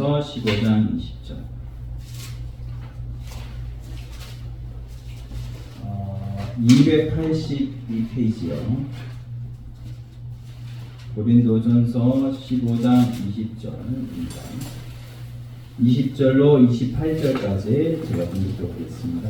베드로전서 15장 20절. 282페이지요. 고린도전서 15장 20절입니다. 20절로 28절까지 제가 공부하겠습니다.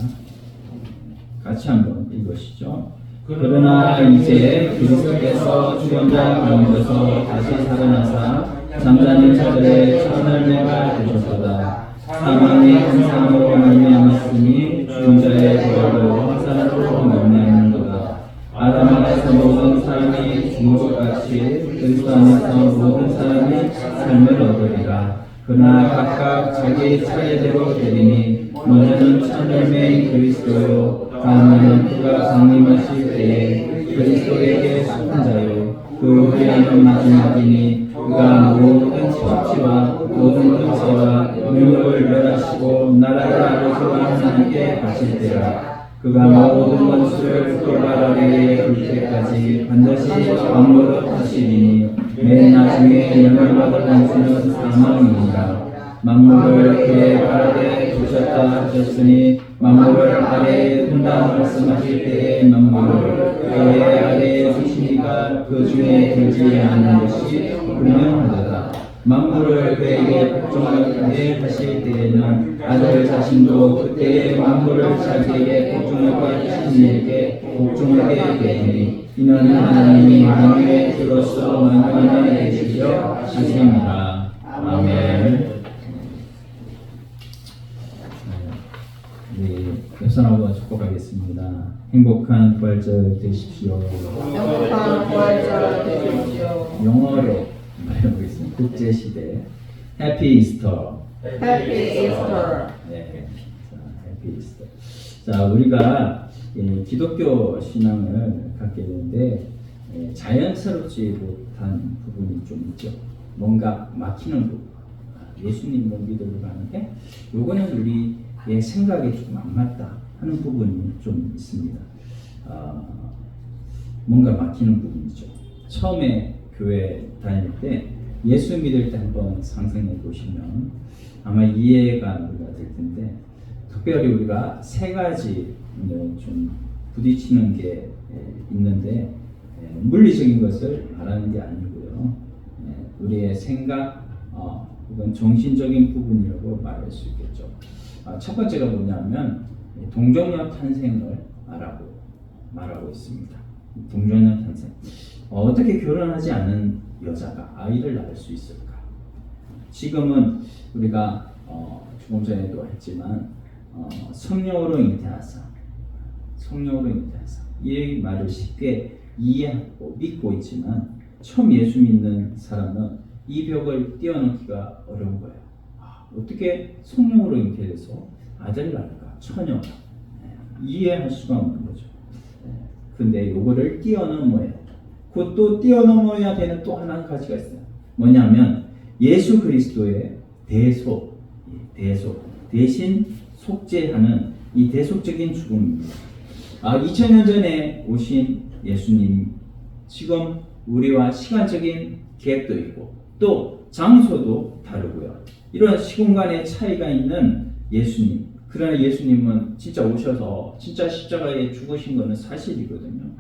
같이 한번 읽으시죠. 그러나 이제 그리스도께서 죽은 자 가운데서 다시 살아나사 잠자는 자들의 첫 열매가 되셨도다. 사망이 한 사람으로 말미암았으니 죽은 자의 부활도 한 사람으로 말미암는도다. 아담 안에서 모든 사람이 죽은 것 같이 그리스도 안에서 모든 사람이 삶을 얻으리라. 그러나 각각 자기 차례대로 되리니 먼저는 첫 열매인 그리스도요, 다음에는 그가 강림하실 때에 그리스도에게 속한 자요, 그 후에는 마지막이니 그가 모든 천지와 모든 권세와 능력을 멸하시고 나라를 아버지와 하나님께 바칠 때라. 그가 모든 원수를 그 발 아래에 둘 때까지 반드시 왕노릇 하시리니 맨 나중에 영광받을 원수는 사망이니라. 만물을 그의 발 아래에 두셨다 하셨으니 만물을 아래에 둔다 말씀하실 때에 만물을 그의 아래에 두시니까 그 중에 들지 않는 것이 분명하도다. 만물을 그에게 복종하게 하실 때에는 아들 자신도 그때에 만물을 자기에게 복종하게 하신 이에게 복종하게 되리니 이는 하나님이 만유의 주로서 만유 안에 계시려 하심이라. 아멘. 옆사람과 축복하겠습니다. 행복한 부활절 되십시오. 행복한 부활절 되십시오. 영어로 말해보겠습니다. 국제시대 해피 이스터. 해피 이스터. 네, 자, 해피 이스터. 자, 우리가 기독교 신앙을 갖게 되는데 자연스럽지 못한 부분이 좀 있죠. 뭔가 막히는 부분. 예수님을 믿으러 가는데 요거는 우리의 생각에 조금 안 맞다 하는 부분이 좀 있습니다. 뭔가 막히는 부분이죠. 처음에 교회 다닐 때 예수 믿을 때 한번 상상해 보시면 아마 이해가 될 텐데, 특별히 우리가 세 가지 좀 부딪히는 게 있는데, 물리적인 것을 말하는 게 아니고요, 우리의 생각, 이건 정신적인 부분이라고 말할 수 있겠죠. 첫 번째가 뭐냐면 동정녀 탄생을 말하고 있습니다. 동정녀 탄생. 어떻게 결혼하지 않은 여자가 아이를 낳을 수 있을까? 지금은 우리가 조금 전에도 했지만 성령으로 잉태하사 이 말을 쉽게 이해하고 믿고 있지만 처음 예수 믿는 사람은 이 벽을 뛰어넘기가 어려운 거예요. 어떻게 성령으로 잉태돼서 아들을 낳을까? 처녀가 이해할 수가 없는 거죠. 근데 요거를 뛰어넘어야 돼. 그것도 뛰어넘어야 되는 또 한 가지가 있어요. 뭐냐면 예수 그리스도의 대신 속죄하는 이 대속적인 죽음입니다. 2000년 전에 오신 예수님, 지금 우리와 시간적인 갭도 있고 또 장소도 다르고요. 이런 시공간의 차이가 있는 예수님. 그러나 예수님은 진짜 오셔서 진짜 십자가에 죽으신 것은 사실이거든요.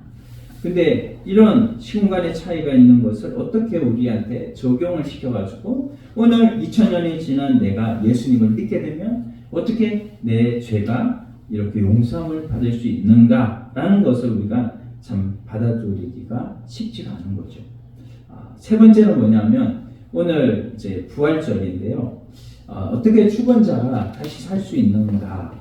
근데 이런 시공간의 차이가 있는 것을 어떻게 우리한테 적용을 시켜가지고 오늘 2000년이 지난 내가 예수님을 믿게 되면 어떻게 내 죄가 이렇게 용서함을 받을 수 있는가라는 것을 우리가 참 받아들이기가 쉽지가 않은 거죠. 세 번째는 뭐냐면 오늘 이제 부활절인데요. 어떻게 죽은 자가 다시 살 수 있는가?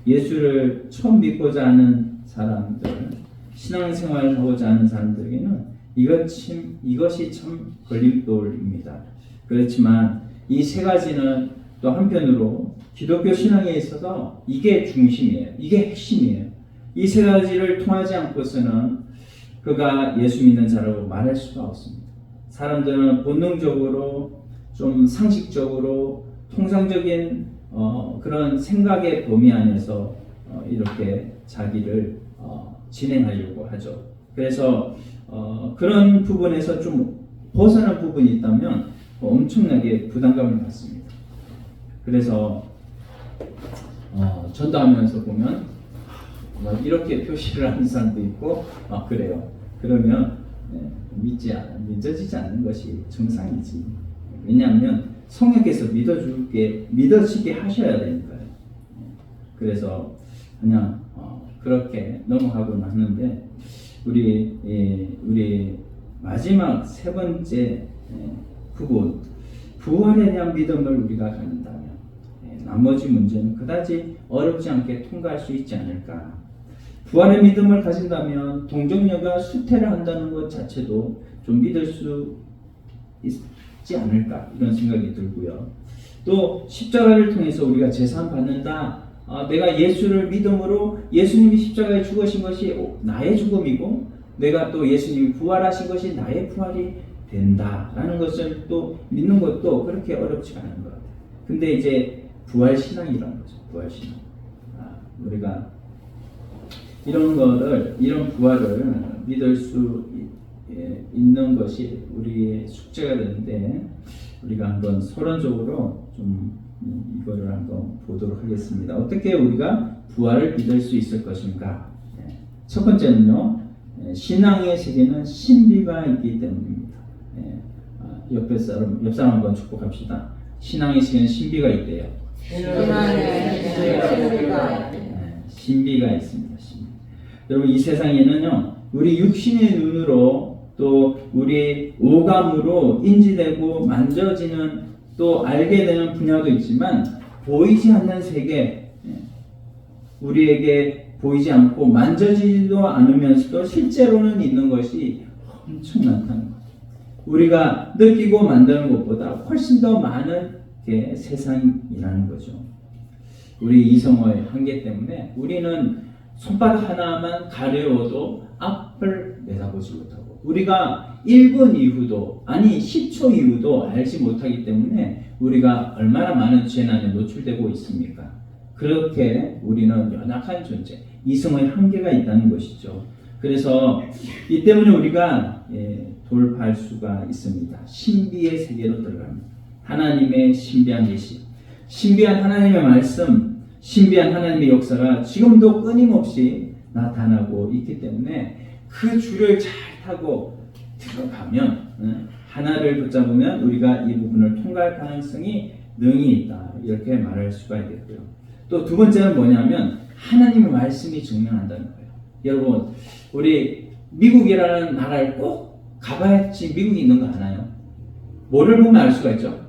예수를 처음 믿고자 하는 사람들, 신앙생활을 하고자 하는 사람들에게는 이것이 참 걸림돌입니다. 그렇지만 이 세 가지는 또 한편으로 기독교 신앙에 있어서 이게 중심이에요. 이게 핵심이에요. 이 세 가지를 통하지 않고서는 그가 예수 믿는 자라고 말할 수가 없습니다. 사람들은 본능적으로 좀 상식적으로 통상적인 그런 생각의 범위 안에서 이렇게 자기를 진행하려고 하죠. 그래서 그런 부분에서 좀 벗어난 부분이 있다면 엄청나게 부담감을 갖습니다. 그래서 전도하면서 보면 이렇게 표시를 하는 사람도 있고 그래요. 그러면 믿어지지 않는 것이 정상이지. 왜냐하면 성령께서 믿어지게 하셔야 되니까요. 그래서 그냥 그렇게 넘어가고는 하는데 우리 마지막 세 번째 부분, 부활에 대한 믿음을 우리가 갖는다면 나머지 문제는 그다지 어렵지 않게 통과할 수 있지 않을까. 부활의 믿음을 가진다면 동정녀가 수태를 한다는 것 자체도 좀 믿을 수 있지 않을까, 이런 생각이 들고요. 또 십자가를 통해서 우리가 제사함 받는다. 내가 예수를 믿음으로 예수님이 십자가에 죽으신 것이 나의 죽음이고 내가 또 예수님이 부활하신 것이 나의 부활이 된다라는 것을 또 믿는 것도 그렇게 어렵지가 않은 것 같아요. 근데 이제 부활신앙이라는 거죠. 부활신앙. 우리가 이런 부활을 믿을 수 있는 것이 우리의 숙제가 되는데 우리가 한번 서론적으로 좀 이거를 한번 보도록 하겠습니다. 어떻게 우리가 부활을 믿을 수 있을 것인가? 첫 번째는요, 신앙의 세계는 신비가 있기 때문입니다. 옆 사람 한번 축복합시다. 신앙의 세계는 신비가 있대요. 신비가 있습니다. 신비. 여러분, 이 세상에는요, 우리 육신의 눈으로 또 우리 오감으로 인지되고 만져지는 또 알게 되는 분야도 있지만 보이지 않는 세계, 우리에게 보이지 않고 만져지지도 않으면서도 실제로는 있는 것이 엄청 많다는 거죠. 우리가 느끼고 만드는 것보다 훨씬 더 많은 게 세상이라는 거죠. 우리 이성의 한계 때문에 우리는 손바닥 하나만 가려워도 앞을 내다보지 못하고 우리가 1분 이후도 아니 10초 이후도 알지 못하기 때문에 우리가 얼마나 많은 재난에 노출되고 있습니까? 그렇게 우리는 연약한 존재, 이성의 한계가 있다는 것이죠. 그래서 이 때문에 우리가 돌파할 수가 있습니다. 신비의 세계로 들어갑니다. 하나님의 신비한 계시, 신비한 하나님의 말씀, 신비한 하나님의 역사가 지금도 끊임없이 나타나고 있기 때문에 그 줄을 잘 타고 들어가면 하나를 붙잡으면 우리가 이 부분을 통과할 가능성이 능히 있다, 이렇게 말할 수가 있겠고요. 또 두 번째는 뭐냐면 하나님의 말씀이 증명한다는 거예요. 여러분, 우리 미국이라는 나라를 꼭 가봐야지 미국이 있는 거 아나요? 뭐를 보면 알 수가 있죠?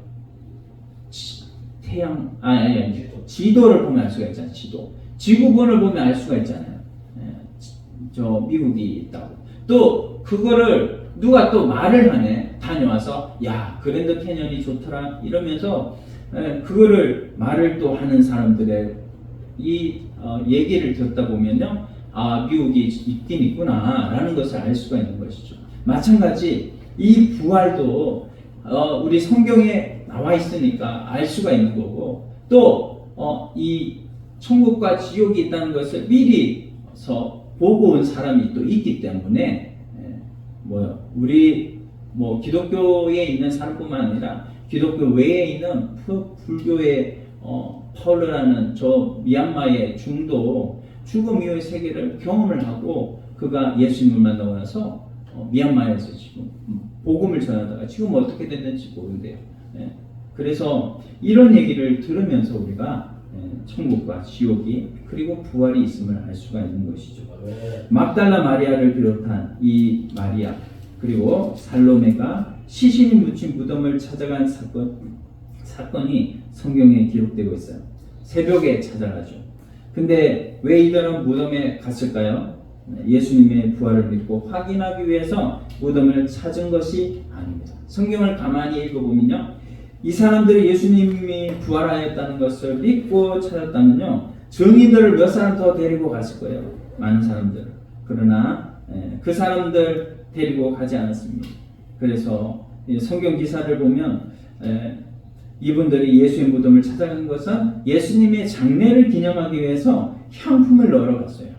지도를 보면 알 수가 있잖아요. 지구본을 보면 알 수가 있잖아요. 저 미국이 있다고. 또 그거를 누가 또 말을 하네. 다녀와서 야, 그랜드 캐년이 좋더라 이러면서 그거를 말을 또 하는 사람들의 이 얘기를 듣다 보면요, 미국이 있긴 있구나 라는 것을 알 수가 있는 것이죠. 마찬가지 이 부활도 우리 성경에 나와 있으니까 알 수가 있는 거고, 또 이 천국과 지옥이 있다는 것을 미리서 보고 온 사람이 또 있기 때문에 우리 기독교에 있는 사람뿐만 아니라 기독교 외에 있는 불교의 파울로라는 저 미얀마의 중도 죽음 이후의 세계를 경험을 하고 그가 예수님을 만나고 나서 미얀마에서 지금 복음을 전하다가 지금 어떻게 됐는지 모른대요. 그래서 이런 얘기를 들으면서 우리가 천국과 지옥이 그리고 부활이 있음을 알 수가 있는 것이죠. 막달라 마리아를 비롯한 이 마리아 그리고 살로메가 시신이 묻힌 무덤을 찾아간 사건이 성경에 기록되고 있어요. 새벽에 찾아가죠. 근데 왜 이들은 무덤에 갔을까요? 예수님의 부활을 믿고 확인하기 위해서 무덤을 찾은 것이 아닙니다. 성경을 가만히 읽어보면요, 이 사람들이 예수님이 부활하였다는 것을 믿고 찾았다면요, 증인들을 몇 사람 더 데리고 갔을 거예요. 많은 사람들. 그러나 그 사람들 데리고 가지 않았습니다. 그래서 성경 기사를 보면 이분들이 예수의 무덤을 찾아간 것은 예수님의 장례를 기념하기 위해서 향품을 넣으러 갔어요.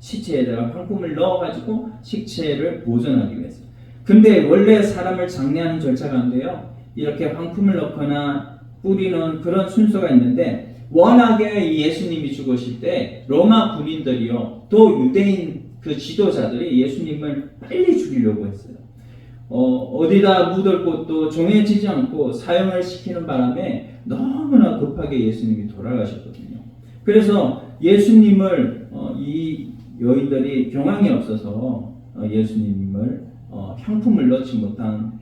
시체에다가 향품을 넣어가지고 식체를 보존하기 위해서. 근데 원래 사람을 장례하는 절차 가운데요, 이렇게 황품을 넣거나 뿌리는 그런 순서가 있는데 워낙에 예수님이 죽으실 때 로마 군인들이요 또 유대인 그 지도자들이 예수님을 빨리 죽이려고 했어요. 어디다 묻을 곳도 정해지지 않고 사형을 시키는 바람에 너무나 급하게 예수님이 돌아가셨거든요. 그래서 예수님을 이 여인들이 경황이 없어서 예수님을 향품을 넣지 못한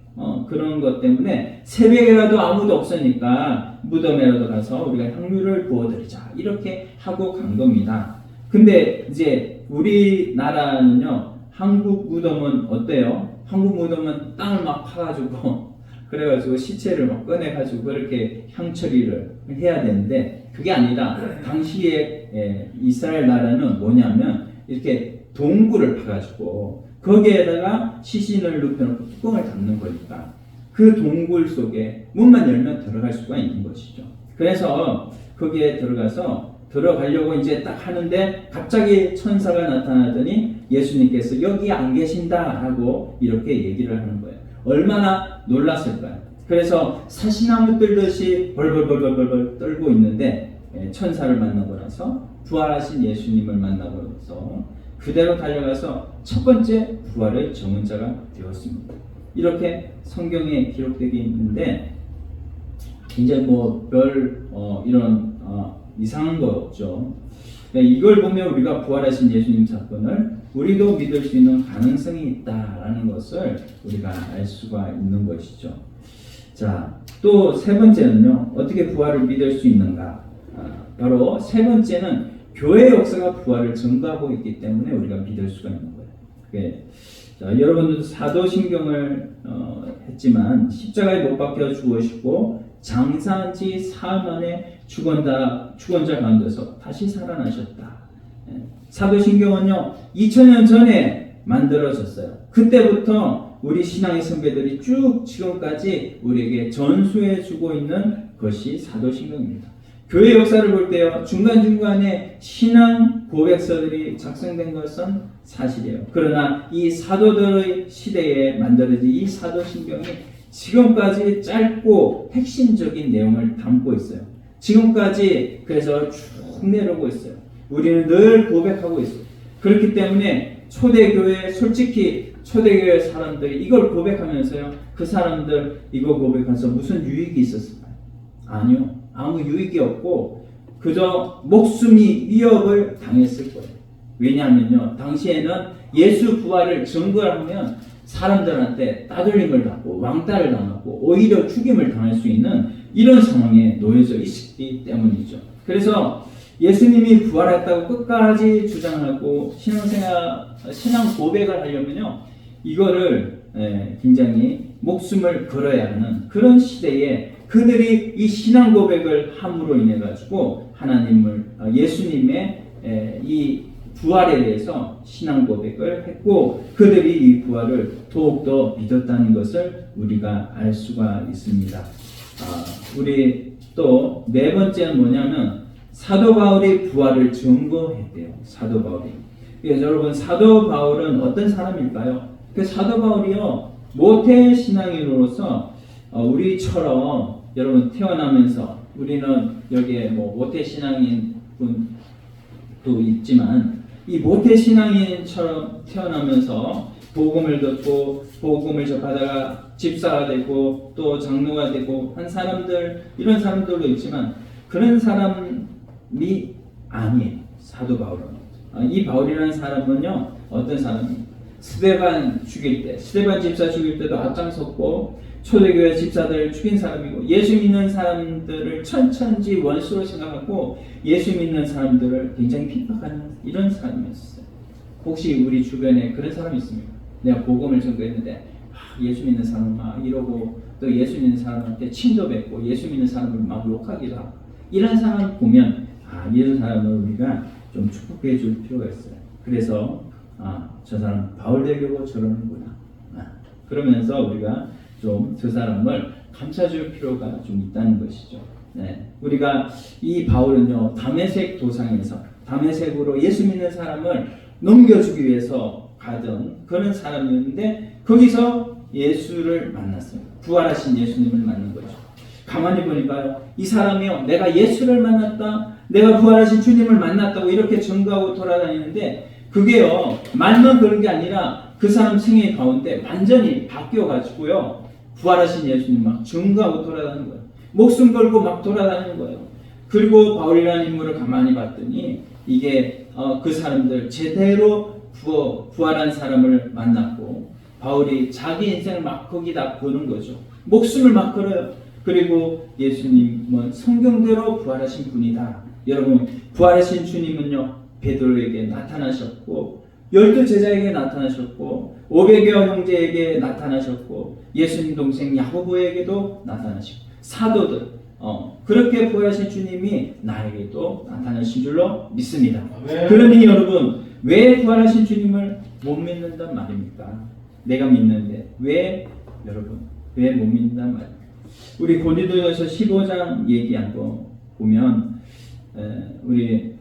그런 것 때문에 새벽에라도 아무도 없으니까 무덤에라도 가서 우리가 향유를 부어드리자 이렇게 하고 간 겁니다. 근데 이제 우리나라는요 한국 무덤은 어때요? 한국 무덤은 땅을 막 파가지고 그래가지고 시체를 막 꺼내가지고 그렇게 향처리를 해야 되는데 그게 아니라 당시에 이스라엘 나라는 뭐냐면 이렇게 동굴을 파가지고 거기에다가 시신을 눕혀놓고 뚜껑을 닫는 거니까 그 동굴 속에 문만 열면 들어갈 수가 있는 것이죠. 그래서 거기에 들어가려고 이제 딱 하는데 갑자기 천사가 나타나더니 예수님께서 여기 안 계신다라고 이렇게 얘기를 하는 거예요. 얼마나 놀랐을까요? 그래서 사시나무 떨듯이 벌벌벌벌벌 떨고 있는데 천사를 만나고 나서 부활하신 예수님을 만나고 나서 그대로 달려가서 첫 번째 부활의 정언자가 되었습니다. 이렇게 성경에 기록되어 있는데 이제 뭐 별 이런 이상한 거 없죠. 이걸 보면 우리가 부활하신 예수님 사건을 우리도 믿을 수 있는 가능성이 있다라는 것을 우리가 알 수가 있는 것이죠. 자, 또 세 번째는요. 어떻게 부활을 믿을 수 있는가? 바로 세 번째는 교회 역사가 부활을 증거하고 있기 때문에 우리가 믿을 수가 있는 거예요. 자, 여러분들도 사도신경을 했지만 십자가에 못 박혀 죽으시고 장사한 지 사흘 만에 죽은 자 가운데서 다시 살아나셨다. 사도신경은요 2000년 전에 만들어졌어요. 그때부터 우리 신앙의 선배들이 쭉 지금까지 우리에게 전수해 주고 있는 것이 사도신경입니다. 교회 역사를 볼 때요 중간중간에 신앙 고백서들이 작성된 것은 사실이에요. 그러나 이 사도들의 시대에 만들어진 이 사도신경이 지금까지 짧고 핵심적인 내용을 담고 있어요. 지금까지 그래서 쭉 내려오고 있어요. 우리는 늘 고백하고 있어요. 그렇기 때문에 초대교회 솔직히 초대교회 사람들이 이걸 고백하면서요 그 사람들 이거 고백해서 무슨 유익이 있었을까요? 아니요. 아무 유익이 없고 그저 목숨이 위협을 당했을 거예요. 왜냐하면요 당시에는 예수 부활을 증거하면 사람들한테 따돌림을 받고 왕따를 당하고 오히려 죽임을 당할 수 있는 이런 상황에 놓여져 있기 때문이죠. 그래서 예수님이 부활했다고 끝까지 주장하고 신앙 고백을 하려면요 이거를 굉장히 목숨을 걸어야 하는 그런 시대에 그들이 이 신앙 고백을 함으로 인해 가지고 예수님의 이 부활에 대해서 신앙 고백을 했고 그들이 이 부활을 더욱더 믿었다는 것을 우리가 알 수가 있습니다. 우리 또 네 번째는 뭐냐면 사도 바울이 부활을 증거했대요. 사도 바울이. 그래서 여러분 사도 바울은 어떤 사람일까요? 그 사도 바울이요 모태 신앙인으로서 우리처럼 여러분 태어나면서 우리는 여기에 뭐 모태 신앙인 분도 있지만 이 모태 신앙인처럼 태어나면서 복음을 듣고 복음을 접하다가 집사가 되고 또 장로가 되고 한 사람들 이런 사람들도 있지만 그런 사람이 아니에요. 사도 바울은. 이 바울이라는 사람은요 어떤 사람이 스데반 집사 죽일 때도 앞장섰고 초대교회 집사들을 죽인 사람이고 예수 믿는 사람들을 천천지 원수로 생각하고 예수 믿는 사람들을 굉장히 핍박하는 이런 사람이었어요. 혹시 우리 주변에 그런 사람이 있습니까? 내가 복음을 전거했는데 예수 믿는 사람은 막 이러고 또 예수 믿는 사람한테 침도 뱉고 예수 믿는 사람을 막 욕하기도 하고 이런 사람 보면 이런 사람을 우리가 좀 축복해 줄 필요가 있어요. 그래서 저 사람 바울 되려고 저러는구나. 그러면서 우리가 좀 그 사람을 감싸줄 필요가 좀 있다는 것이죠. 우리가 이 바울은요 다메섹 도상에서 다메섹으로 예수 믿는 사람을 넘겨주기 위해서 가던 그런 사람이었는데 거기서 예수를 만났어요. 부활하신 예수님을 만난 거죠. 가만히 보니까요, 이 사람이요, 내가 예수를 만났다, 내가 부활하신 주님을 만났다고 이렇게 증거하고 돌아다니는데, 그게요, 말만 그런 게 아니라 그 사람 생애 가운데 완전히 바뀌어가지고요, 부활하신 예수님 막 증거하고 돌아다니는 거예요. 목숨 걸고 막 돌아다니는 거예요. 그리고 바울이라는 인물을 가만히 봤더니 이게 그 사람들 제대로 부활한 사람을 만났고, 바울이 자기 인생을 막 거기다 거는 거죠. 목숨을 막 걸어요. 그리고 예수님은 성경대로 부활하신 분이다. 여러분, 부활하신 주님은요, 베드로에게 나타나셨고 12제자에게 나타나셨고 500여 형제에게 나타나셨고 예수님 동생 야고보에게도 나타나시고 사도들, 그렇게 부활하신 주님이 나에게도 나타나신 줄로 믿습니다. 그러니 여러분, 왜 부활하신 주님을 못 믿는단 말입니까? 내가 믿는데 왜 여러분 왜 못 믿는단 말입니까? 우리 고린도전서 15장 얘기 한번 보면, 우리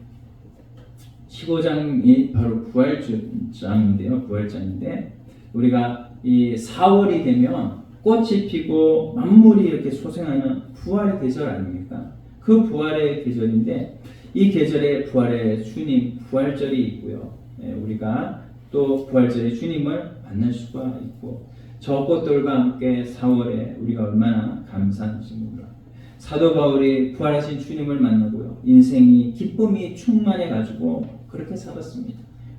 15장이 바로 부활장인데요. 부활장인데, 우리가 이 4월이 되면 꽃이 피고 만물이 이렇게 소생하는 부활의 계절 아닙니까? 그 부활의 계절인데, 이 계절에 부활의 주님 부활절이 있고요. 우리가 또 부활절의 주님을 만날 수가 있고, 저 꽃들과 함께 4월에 우리가 얼마나 감사한지 몰라. 사도 바울이 부활하신 주님을 만나고요, 인생이 기쁨이 충만해 가지고 그렇게 살았습니다.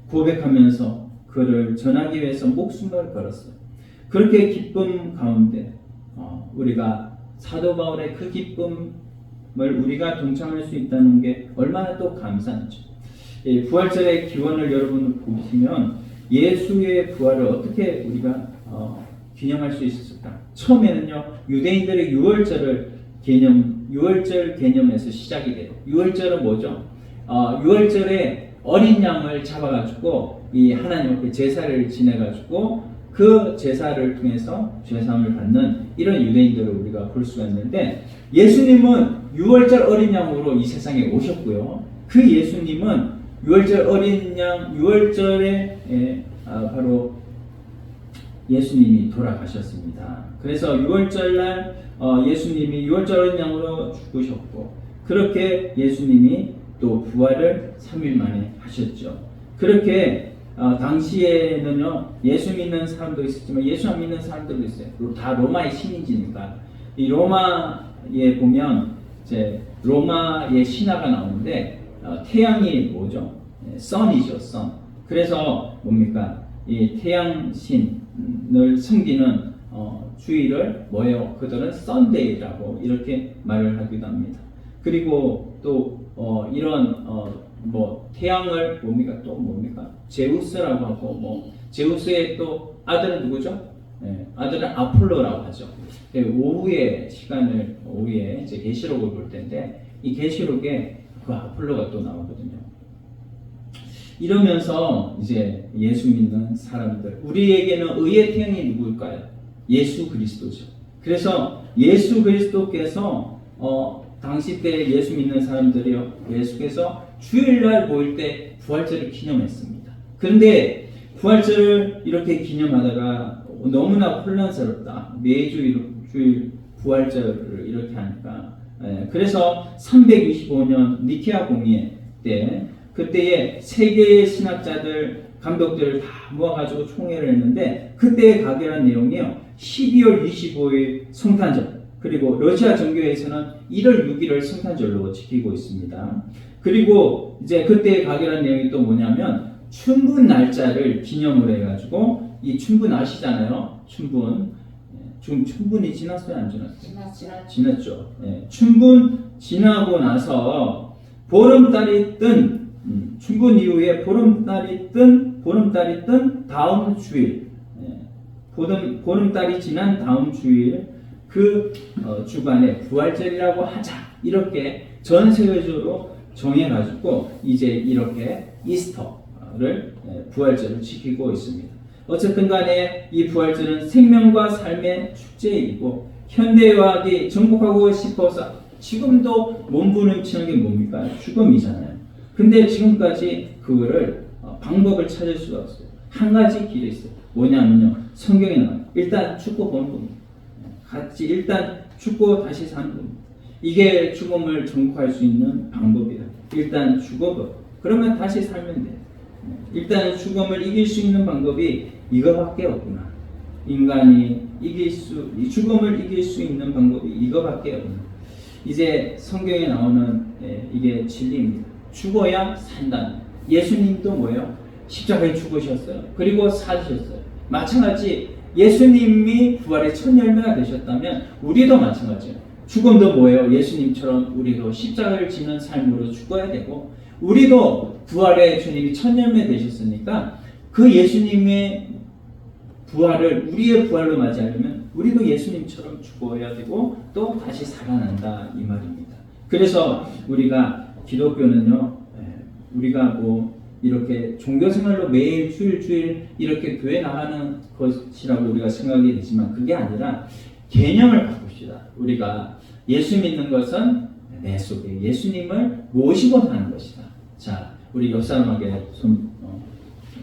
고백하면서 그를 전하기 위해서 목숨을 걸었어요. 그렇게 기쁨 가운데 우리가 사도 바울의 그 기쁨을 우리가 동참할 수 있다는 게 얼마나 또 감사하죠. 부활절의 기원을 여러분 보시면 예수의 부활을 어떻게 우리가 기념할 수 있었을까? 처음에는요, 유대인들의 유월절 개념에서 시작이 돼요. 유월절은 뭐죠? 유월절에 어린 양을 잡아가지고 이 하나님 앞에 제사를 지내가지고 그 제사를 통해서 죄사함을 받는 이런 유대인들을 우리가 볼 수가 있는데, 예수님은 유월절 어린 양으로 이 세상에 오셨고요. 그 예수님은 유월절 어린 양, 유월절에 바로 예수님이 돌아가셨습니다. 그래서 유월절날 예수님이 유월절 어린 양으로 죽으셨고, 그렇게 예수님이 또 부활을 3일 만에 하셨죠. 그렇게 당시에는요, 예수 믿는 사람도 있었지만 예수 안 믿는 사람들도 있어요. 다 로마의 신이지니까. 이 로마에 보면 이제 로마의 신화가 나오는데, 태양이 뭐죠? 선이죠, 선. 그래서 뭡니까? 이 태양신을 섬기는 주일을 뭐예요? 그들은 썬데이라고 이렇게 말을 하기도 합니다. 그리고 또 이런 태양을 뭡니까? 또 뭡니까? 제우스라고 하고, 제우스의 또 아들은 누구죠? 아들은 아폴로라고 하죠. 오후에 이제 계시록을 볼 텐데, 이 계시록에 그 아폴로가 또 나오거든요. 이러면서 이제 예수 믿는 사람들, 우리에게는 의의 태양이 누구일까요? 예수 그리스도죠. 그래서 예수 그리스도께서 당시 때 예수 믿는 사람들이요, 예수께서 주일날 모일 때 부활절을 기념했습니다. 그런데 부활절을 이렇게 기념하다가 너무나 혼란스럽다. 매주 주일 부활절을 이렇게 하니까, 그래서 325년 니케아 공의회 때, 그때에 세계의 신학자들, 감독들을 다 모아가지고 총회를 했는데, 그때의 가결한 내용이요, 12월 25일 성탄절, 그리고 러시아 정교회에서는 1월 6일을 성탄절로 지키고 있습니다. 그리고 이제 그때의 가결한 내용이 또 뭐냐면, 춘분 날짜를 기념을 해가지고, 이 춘분 아시잖아요? 춘분. 지금 춘분이 지났어요? 안 지났어요? 지났죠. 춘분 지나고 나서 보름달이 뜬, 춘분 이후에 보름달이 뜬 다음 주일, 보름달이 지난 다음 주일 그 주간에 부활절이라고 하자, 이렇게 전 세계적으로 정해가지고 이제 이렇게 이스터를 부활절을 지키고 있습니다. 어쨌든 간에 이 부활절은 생명과 삶의 축제이고, 현대의학이 정복하고 싶어서 지금도 몸부림치는 게 뭡니까? 죽음이잖아요. 근데 지금까지 그거를 방법을 찾을 수가 없어요. 한 가지 길이 있어요. 뭐냐면요, 성경에 나와요. 일단 죽고 보는 겁니다. 같이 일단 죽고 다시 사는 겁니다. 이게 죽음을 정복할 수 있는 방법이다. 일단 죽어버. 그러면 다시 살면 돼. 일단 죽음을 이길 수 있는 방법이 이거밖에 없구나. 인간이 죽음을 이길 수 있는 방법이 이거밖에 없구나. 이제 성경에 나오는 이게 진리입니다. 죽어야 산다. 예수님도 뭐예요? 십자가에 죽으셨어요. 그리고 사셨어요. 마찬가지 예수님이 부활의 첫 열매가 되셨다면 우리도 마찬가지예요. 죽음도 뭐예요? 예수님처럼 우리도 십자가를 지는 삶으로 죽어야 되고 우리도 부활의 주님이 첫 열매 되셨으니까 그 예수님의 부활을 우리의 부활로 맞이하려면 우리도 예수님처럼 죽어야 되고 또 다시 살아난다 이 말입니다. 그래서 우리가 기독교는요, 우리가 뭐 이렇게 종교생활로 매일 주일 이렇게 교회 나가는 것이라고 우리가 생각이 되지만 그게 아니라 개념을 바꿉시다. 우리가 예수 믿는 것은 내 속에 예수님을 모시고 사는 것이다. 자, 우리 옆 사람에게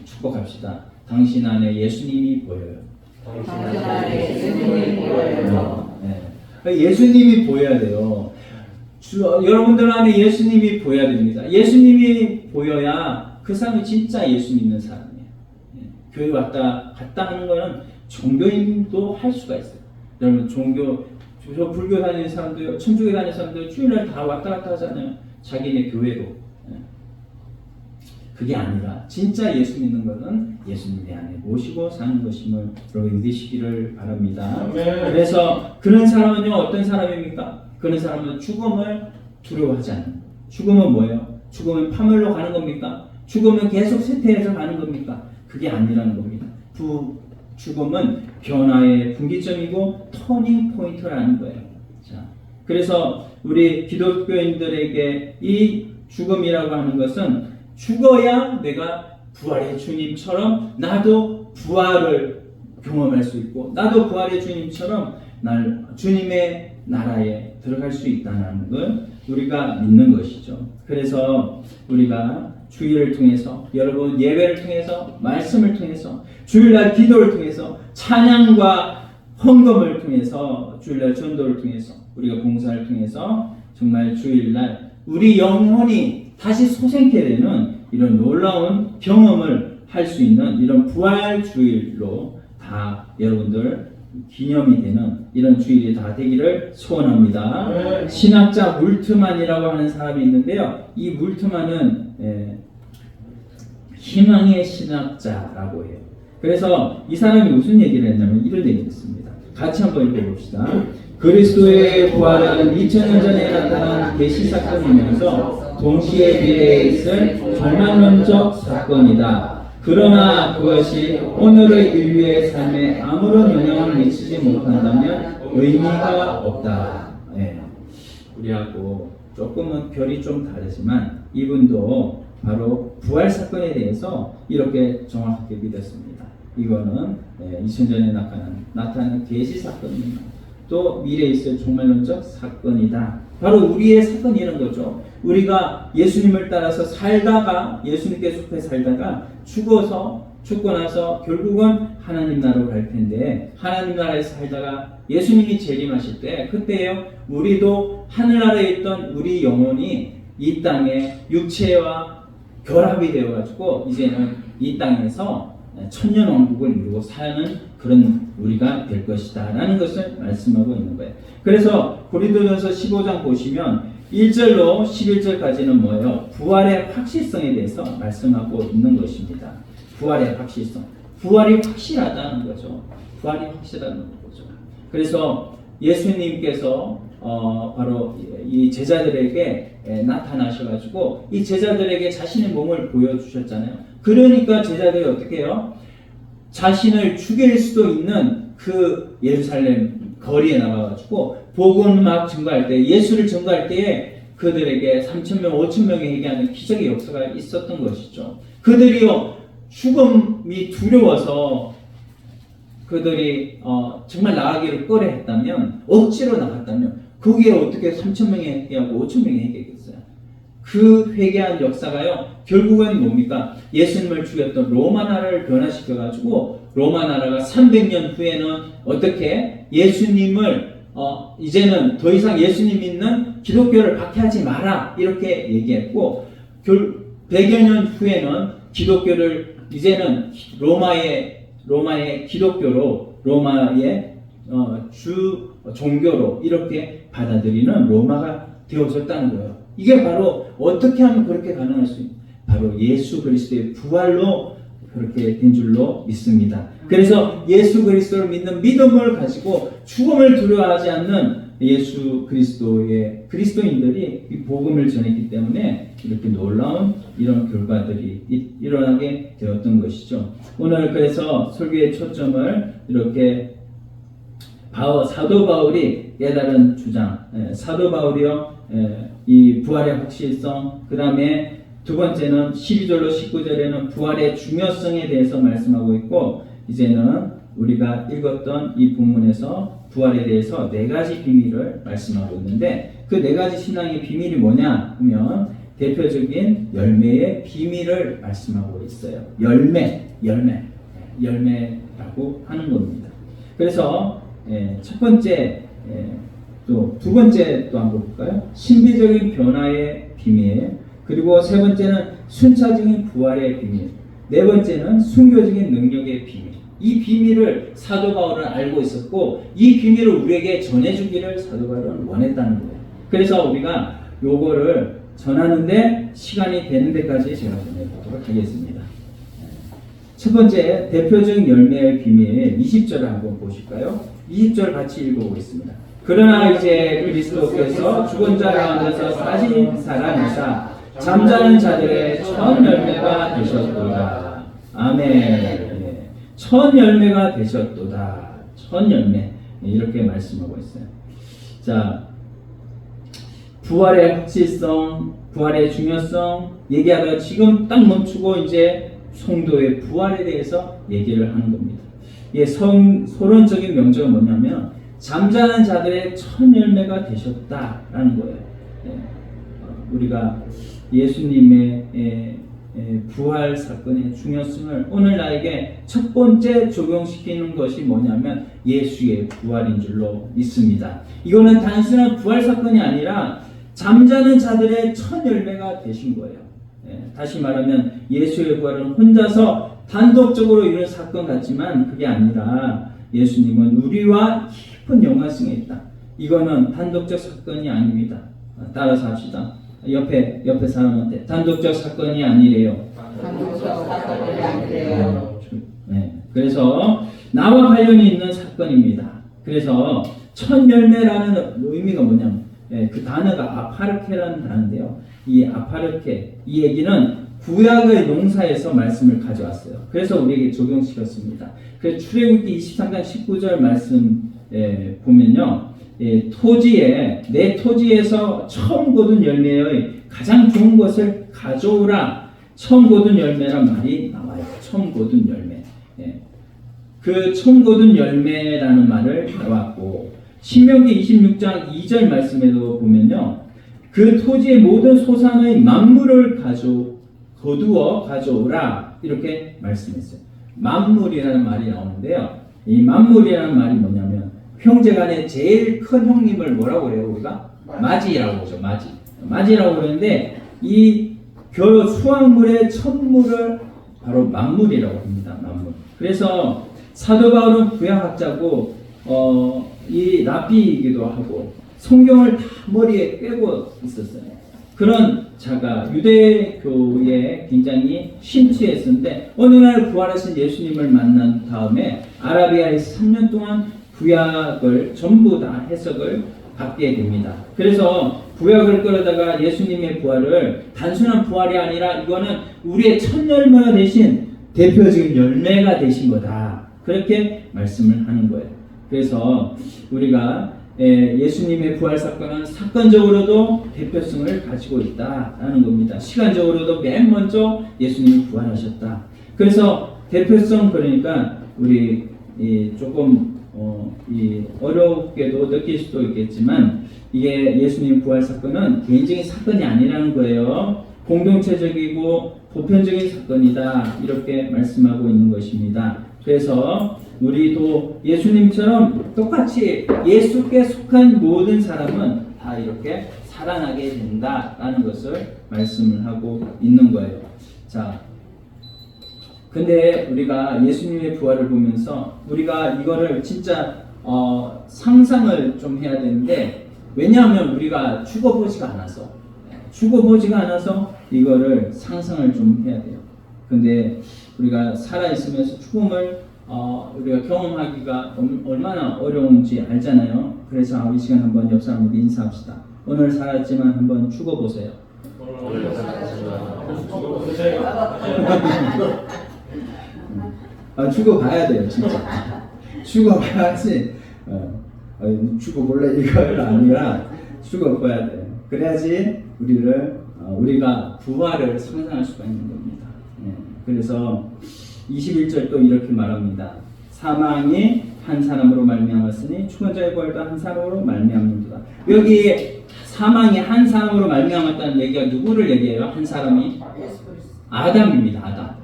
축복합시다. 당신 안에 예수님이 보여요. 당신 안에 예수님이 보여요. 예수님이 보여야 돼요. 여러분들 안에 예수님이 보여야 됩니다. 예수님이 보여야 그 사람이 진짜 예수 믿는 사람이에요. 교회 왔다 갔다 하는 거는 종교인도 할 수가 있어요. 여러분 저 불교 다니는 사람들, 천주교 다니는 사람들 주일날 다 왔다 갔다 하잖아요. 자기네 교회로. 그게 아니라 진짜 예수 믿는 것은 예수님의 안에 모시고 사는 것임을 여러분 믿으시기를 바랍니다. 그래서 그런 사람은요 어떤 사람입니까? 그런 사람은 죽음을 두려워하지 않는 거예요. 죽음은 뭐예요? 죽음은 파멸로 가는 겁니까? 죽음은 계속 쇠퇴해서 가는 겁니까? 그게 아니라는 겁니다. 죽음은 변화의 분기점이고 터닝 포인트라는 거예요. 자, 그래서 우리 기독교인들에게 이 죽음이라고 하는 것은 죽어야 내가 부활의 주님처럼 나도 부활을 경험할 수 있고 나도 부활의 주님처럼 주님의 나라에 들어갈 수 있다는 걸 우리가 믿는 것이죠. 그래서 우리가 주일을 통해서 여러분 예배를 통해서 말씀을 통해서 주일날 기도를 통해서 찬양과 헌금을 통해서 주일날 전도를 통해서 우리가 봉사를 통해서 정말 주일날 우리 영혼이 다시 소생케 되는 이런 놀라운 경험을 할 수 있는 이런 부활 주일로 다 여러분들 기념이 되는 이런 주일이 다 되기를 소원합니다. 신학자 물트만이라고 하는 사람이 있는데요. 이 물트만은 희망의 신학자라고 해요. 그래서 이 사람이 무슨 얘기를 했냐면 이런 얘기를 했습니다. 같이 한번 읽어봅시다. 그리스도의 부활은 2000년 전에 나타난 계시 사건이면서 동시에 미래에 있을 종말론적 사건이다. 그러나 그것이 오늘의 인류의 삶에 아무런 영향을 미치지 못한다면 의미가 없다. 우리하고 조금은 결이 좀 다르지만 이분도 바로 부활 사건에 대해서 이렇게 정확하게 믿었습니다. 이거는 2000년에 나타난 계시 사건입니다. 또 미래에 있을 종말론적 사건이다. 바로 우리의 사건이 이런 거죠. 우리가 예수님을 따라서 살다가 예수님께 속해 살다가 죽고 나서 결국은 하나님 나라로 갈 텐데 하나님 나라에서 살다가 예수님이 재림하실 때 그때요 우리도 하늘나라에 있던 우리 영혼이 이 땅에 육체와 결합이 되어가지고 이제는 이 땅에서 천년왕국을 이루고 사는 그런 우리가 될 것이다 라는 것을 말씀하고 있는 거예요. 그래서 고린도전서 15장 보시면 1절로 11절까지는 뭐예요? 부활의 확실성에 대해서 말씀하고 있는 것입니다. 부활의 확실성. 부활이 확실하다는 거죠. 부활이 확실하다는 거죠. 그래서 예수님께서 바로 이 제자들에게 나타나셔가지고 이 제자들에게 자신의 몸을 보여주셨잖아요. 그러니까 제자들이 어떻게 해요? 자신을 죽일 수도 있는 그 예루살렘 거리에 나가가지고 복음 막 증거할 때 예수를 증거할 때에 그들에게 3,000명, 5,000명에 얘기하는 기적의 역사가 있었던 것이죠. 그들이요 죽음이 두려워서 그들이 정말 나가기를 꺼려했다면 억지로 나갔다면 거기에 어떻게 3,000명이 회개하고 5,000명이 회개했겠어요. 그 회개한 역사가요 결국은 뭡니까? 예수님을 죽였던 로마 나라를 변화시켜가지고 로마 나라가 300년 후에는 어떻게 예수님을 이제는 더 이상 예수님 믿는 기독교를 박해하지 마라 이렇게 얘기했고 100여 년 후에는 기독교를 이제는 로마의 기독교로 로마의 주 종교로 이렇게 받아들이는 로마가 되어졌다는 거예요. 이게 바로 어떻게 하면 그렇게 가능할 수 있는 바로 예수 그리스도의 부활로 그렇게 된 줄로 믿습니다. 그래서 예수 그리스도를 믿는 믿음을 가지고 죽음을 두려워하지 않는 예수 그리스도의 그리스도인들이 이 복음을 전했기 때문에 이렇게 놀라운 이런 결과들이 일어나게 되었던 것이죠. 오늘 그래서 설교의 초점을 이렇게 사도 바울이 깨달은 주장, 사도 바울이요 이 부활의 확실성, 그 다음에 두 번째는 12절로 19절에는 부활의 중요성에 대해서 말씀하고 있고, 이제는 우리가 읽었던 이 본문에서 부활에 대해서 4가지 비밀을 말씀하고 있는데, 그 4가지 신앙의 비밀이 뭐냐 하면 대표적인 열매의 비밀을 말씀하고 있어요. 열매라고 하는 겁니다. 그래서 첫 번째, 또 두 번째 또 한번 볼까요? 신비적인 변화의 비밀, 그리고 세 번째는 순차적인 부활의 비밀, 네 번째는 순교적인 능력의 비밀. 이 비밀을 사도 바울은 알고 있었고, 이 비밀을 우리에게 전해주기를 사도 바울은 원했다는 거예요. 그래서 우리가 요거를 전하는데 시간이 되는 데까지 제가 전해보도록 하겠습니다. 첫 번째 대표적인 열매의 비밀 20절을 한번 보실까요? 20절 같이 읽어보겠습니다. 그러나 이제 그리스도께서 죽은 자 가운데서 다시 살아나사 잠자는 자들의 첫 열매가 되셨도다. 아멘. 첫 열매가 되셨도다. 첫 열매. 이렇게 말씀하고 있어요. 자, 부활의 확실성, 부활의 중요성 얘기하다가 지금 딱 멈추고 이제 성도의 부활에 대해서 얘기를 하는 겁니다. 이게 서론적인 명제가 뭐냐면 잠자는 자들의 첫 열매가 되셨다라는 거예요. 우리가 예수님의 부활 사건의 중요성을 오늘 나에게 첫 번째 적용시키는 것이 뭐냐면 예수의 부활인 줄로 믿습니다. 이거는 단순한 부활 사건이 아니라 잠자는 자들의 첫 열매가 되신 거예요. 다시 말하면 예수의 부활은 혼자서 단독적으로 이룬 사건 같지만 그게 아니라 예수님은 우리와 깊은 연관성이 있다. 이거는 단독적 사건이 아닙니다. 따라서 합시다. 옆에 사람한테 단독적 사건이 아니래요. 단독적 사건이 아니래요. 그래서 나와 관련이 있는 사건입니다. 그래서 첫 열매라는 의미가 뭐냐면 그 단어가 아파르케라는 단어인데요. 이 아파르케 이 얘기는 구약의 농사에서 말씀을 가져왔어요. 그래서 우리에게 적용시켰습니다. 그래서 출애굽기 23장 19절 말씀 보면요. 내 토지에서 처음 거둔 열매의 가장 좋은 것을 가져오라. 처음 거둔 열매란 말이 나와요. 처음 거둔 열매. 그 처음 거둔 열매라는 말을 나왔고, 신명기 26장 2절 말씀에도 보면요. 그 토지의 모든 소산의 만물을 거두어 가져오라. 이렇게 말씀했어요. 만물이라는 말이 나오는데요. 이 만물이라는 말이 뭐냐면 형제간에 제일 큰 형님을 뭐라고 그래요? 우리가 마지라고 그러죠. 마지라고 그러는데 이 수확물의 첫물을 바로 만물이라고 합니다. 만물. 그래서 사도 바울은 구약학자고 이 랍비이기도 하고 성경을 다 머리에 꿰고 있었어요. 그런 자가 유대교에 굉장히 심취했었는데 어느 날 부활하신 예수님을 만난 다음에 아라비아에서 3년 동안 구약을 전부 다 해석을 받게 됩니다. 그래서 구약을 끌어다가 예수님의 부활을 단순한 부활이 아니라 이거는 우리의 첫 열매가 되신 대표적인 열매가 되신 거다. 그렇게 말씀을 하는 거예요. 그래서 우리가 예수님의 부활 사건은 사건적으로도 대표성을 가지고 있다라는 겁니다. 시간적으로도 맨 먼저 예수님이 부활하셨다. 그래서 대표성 그러니까 우리 조금 어렵게도 느낄 수도 있겠지만 이게 예수님 부활 사건은 개인적인 사건이 아니라는 거예요. 공동체적이고 보편적인 사건이다. 이렇게 말씀하고 있는 것입니다. 그래서 우리도 예수님처럼 똑같이 예수께 속한 모든 사람은 다 이렇게 살아나게 된다라는 것을 말씀을 하고 있는 거예요. 자, 근데 우리가 예수님의 부활을 보면서 우리가 이거를 진짜 상상을 좀 해야 되는데, 왜냐하면 우리가 죽어보지가 않아서 이거를 상상을 좀 해야 돼요. 근데 우리가 살아있으면서 죽음을 우리가 경험하기가 얼마나 어려운지 알잖아요. 그래서 이 시간 한번 옆 사람에게 인사합시다. 오늘 살았지만 한번 죽어보세요. 죽어봐야 돼요, 진짜. 죽어봐야지. 죽어볼래 이걸 아니라 죽어봐야 돼요. 그래야지 우리가 부활을 상상할 수가 있는 겁니다. 그래서 21절 또 이렇게 말합니다. 사망이 한 사람으로 말미암았으니 죽은 자의 부활도 한 사람으로 말미암는도다. 여기 사망이 한 사람으로 말미암았다는 얘기가 누구를 얘기해요? 한 사람이? 아담입니다.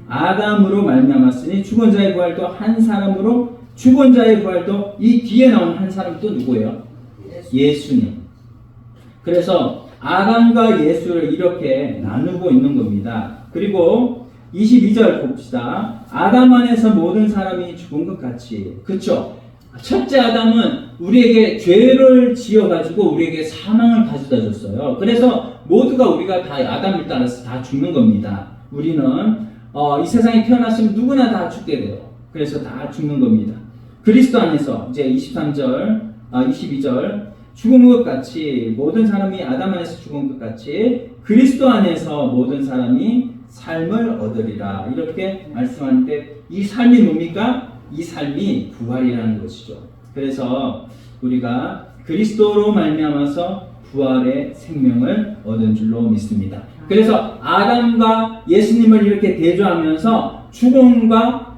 아담으로 말미암았으니 죽은 자의 부활도 한 사람으로, 죽은 자의 부활도 이 뒤에 나온 한 사람 또 누구예요? 예수님. 그래서 아담과 예수를 이렇게 나누고 있는 겁니다. 그리고 22절 봅시다. 아담 안에서 모든 사람이 죽은 것 같이. 그쵸? 첫째 아담은 우리에게 죄를 지어가지고 우리에게 사망을 가져다 줬어요. 그래서 우리가 다 아담을 따라서 다 죽는 겁니다. 우리는 이 세상에 태어났으면 누구나 다 죽게 돼요. 그래서 다 죽는 겁니다. 그리스도 안에서 이제 22절 죽은 것 같이 모든 사람이 아담 안에서 죽은 것 같이 그리스도 안에서 모든 사람이 삶을 얻으리라, 이렇게 말씀하는데, 이 삶이 뭡니까? 이 삶이 부활이라는 것이죠. 그래서 우리가 그리스도로 말미암아서 부활의 생명을 얻은 줄로 믿습니다. 그래서 아담과 예수님을 이렇게 대조하면서 죽음과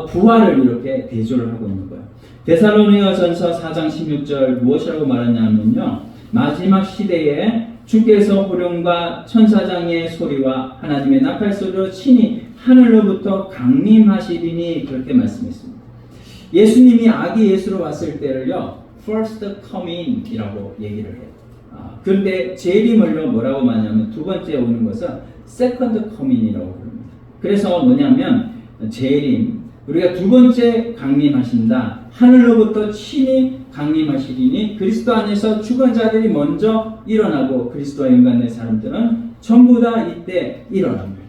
부활을 이렇게 대조를 하고 있는 거예요. 데살로니가전서 4장 16절 무엇이라고 말하냐면요, 마지막 시대에 주께서 호령과 천사장의 소리와 하나님의 나팔 소리로 친히 하늘로부터 강림하시리니, 그렇게 말씀했습니다. 예수님이 아기 예수로 왔을 때를요, first coming이라고 얘기를 해요. 그런데 재림을요 뭐라고 말하냐면 두 번째 오는 것은 second coming이라고 부릅니다. 그래서 뭐냐면 재림, 우리가 두 번째 강림하신다, 하늘로부터 친히 강림하시리니 그리스도 안에서 죽은 자들이 먼저 일어나고 그리스도와 연관된 사람들은 전부 다 이때 일어납니다.